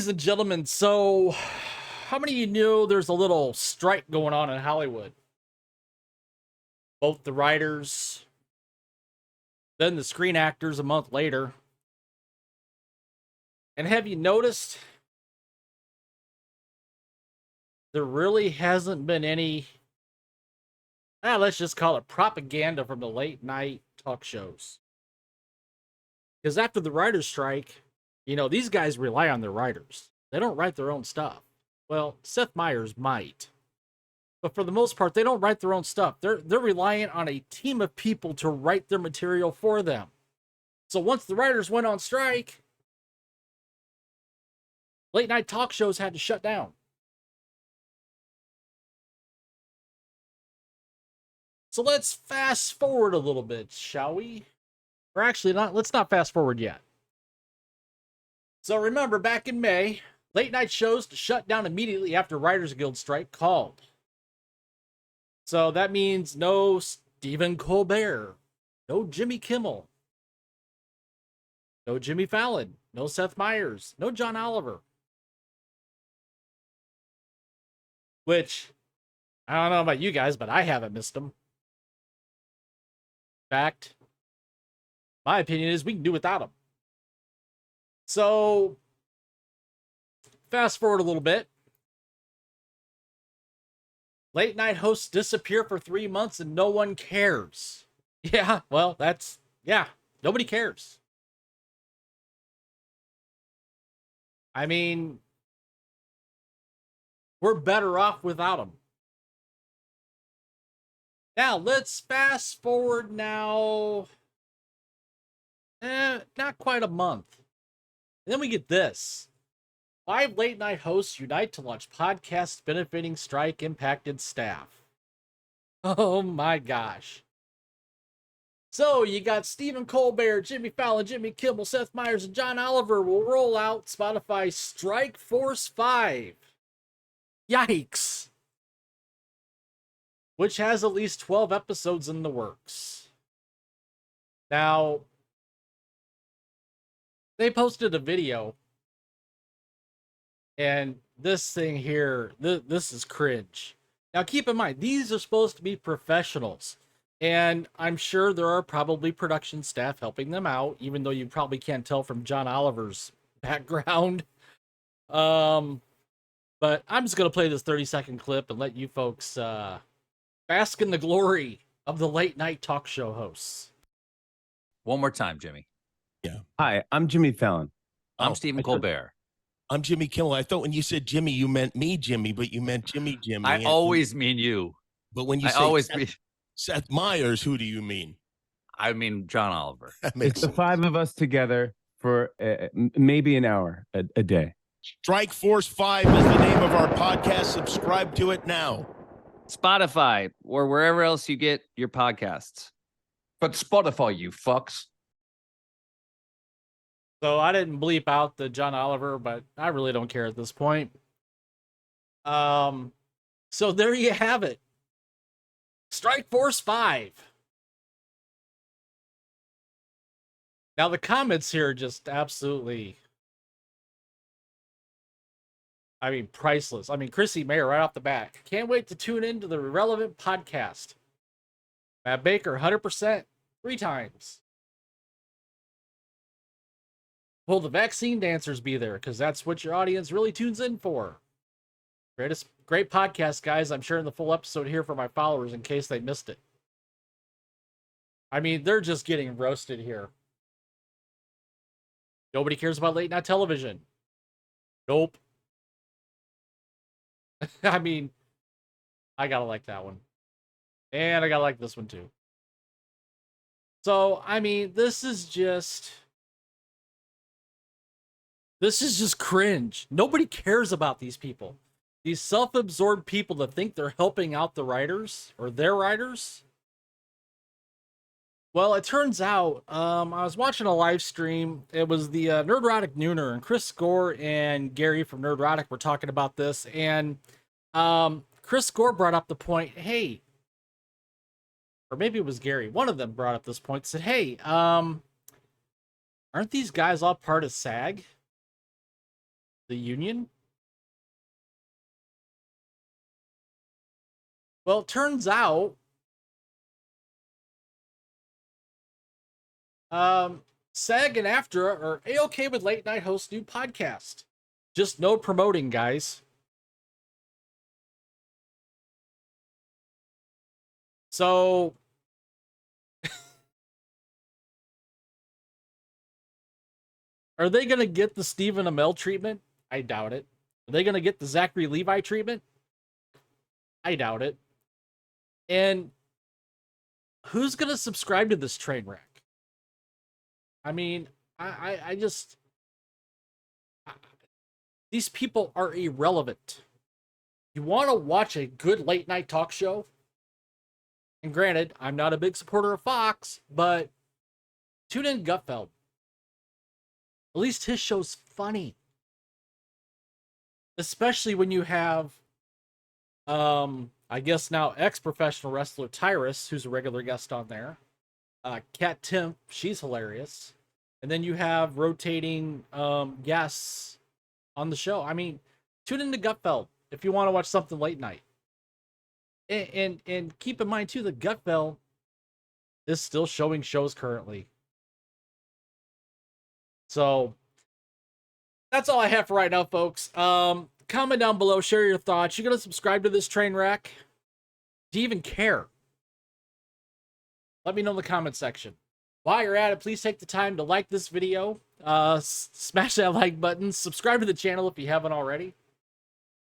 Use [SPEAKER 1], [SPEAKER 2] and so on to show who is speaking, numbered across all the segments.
[SPEAKER 1] Ladies and gentlemen, so how many of you knew there's a little strike going on in Hollywood? Both the writers, then the screen actors a month later. And have you noticed there really hasn't been any, let's just call it propaganda from the late night talk shows? Because after the writer's strike, these guys rely on their writers. They don't write their own stuff. Well, Seth Meyers might. But for the most part, they don't write their own stuff. They're reliant on a team of people to write their material for them. So once the writers went on strike, late night talk shows had to shut down. So let's fast forward a little bit, shall we? Or actually, let's not fast forward yet. So remember, back in May, late night shows to shut down immediately after Writers Guild strike called. So that means no Stephen Colbert, no Jimmy Kimmel, no Jimmy Fallon, no Seth Meyers, no John Oliver. Which, I don't know about you guys, but I haven't missed them. In fact, my opinion is we can do without them. So, fast forward a little bit. Late night hosts disappear for 3 months and no one cares. Yeah, well, nobody cares. I mean, we're better off without them. Now, let's fast forward now. Not quite a month. And then we get this. 5 late night hosts unite to launch podcasts benefiting strike impacted staff. Oh my gosh. So you got Stephen Colbert, Jimmy Fallon, Jimmy Kimmel, Seth Meyers, and John Oliver will roll out Spotify Strike Force 5. Yikes. Which has at least 12 episodes in the works. Now, they posted a video, and this thing here, this is cringe. Now, keep in mind, these are supposed to be professionals, and I'm sure there are probably production staff helping them out, even though you probably can't tell from John Oliver's background. But I'm just going to play this 30-second clip and let you folks bask in the glory of the late night talk show hosts.
[SPEAKER 2] One more time, Jimmy.
[SPEAKER 3] Yeah.
[SPEAKER 4] Hi, I'm Jimmy Fallon.
[SPEAKER 2] I'm Stephen Colbert.
[SPEAKER 3] I'm Jimmy Kimmel. I thought when you said Jimmy, you meant me, Jimmy, but you meant Jimmy.
[SPEAKER 2] I always mean you.
[SPEAKER 3] But when you say Seth Meyers, who do you mean?
[SPEAKER 2] I mean John Oliver.
[SPEAKER 4] It's the 5 of us together for maybe an hour a day.
[SPEAKER 3] Strike Force 5 is the name of our podcast. Subscribe to it now.
[SPEAKER 5] Spotify or wherever else you get your podcasts.
[SPEAKER 6] But Spotify, you fucks.
[SPEAKER 1] So I didn't bleep out the John Oliver, but I really don't care at this point. So there you have it. Strike Force 5. Now the comments here are just absolutely, priceless. Chrissy Mayer right off the bat. Can't wait to tune into the relevant podcast. Matt Baker, 100%, 3 times. Will the vaccine dancers be there? Because that's what your audience really tunes in for. Great podcast, guys. I'm sharing the full episode here for my followers in case they missed it. They're just getting roasted here. Nobody cares about late night television. Nope. I gotta like that one. And I gotta like this one too. So, this is just cringe. Nobody cares about these people. These self-absorbed people that think they're helping out the writers or their writers. Well, it turns out, I was watching a live stream. It was the Nerdrotic Nooner, and Chris Score and Gary from Nerdrotic were talking about this. And Chris Score brought up the point, hey, or maybe it was Gary. One of them brought up this point, said, hey, aren't these guys all part of SAG? The Union? Well, it turns out SAG and AFTRA are A-okay with late night host new podcast. Just no promoting, guys. So are they going to get the Stephen Amell treatment? I doubt it. Are they going to get the Zachary Levi treatment? I doubt it. And who's going to subscribe to this train wreck? I mean, I just... these people are irrelevant. You want to watch a good late night talk show? And granted, I'm not a big supporter of Fox, but tune in Gutfeld. At least his show's funny. Especially when you have, I guess now ex-professional wrestler Tyrus, who's a regular guest on there. Kat Timp, she's hilarious. And then you have rotating guests on the show. I mean, tune into Gutfeld if you want to watch something late night. And keep in mind, too, that Gutfeld is still showing shows currently. So that's all I have for right now, folks. Comment down below, share your thoughts. You gonna subscribe to this train wreck? Do you even care? Let me know in the comment section. While you're at it, please take the time to like this video. Smash that like button. Subscribe to the channel if you haven't already.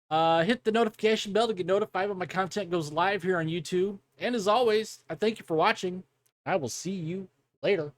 [SPEAKER 1] Hit the notification bell to get notified when my content goes live here on YouTube. And as always, I thank you for watching. I will see you later.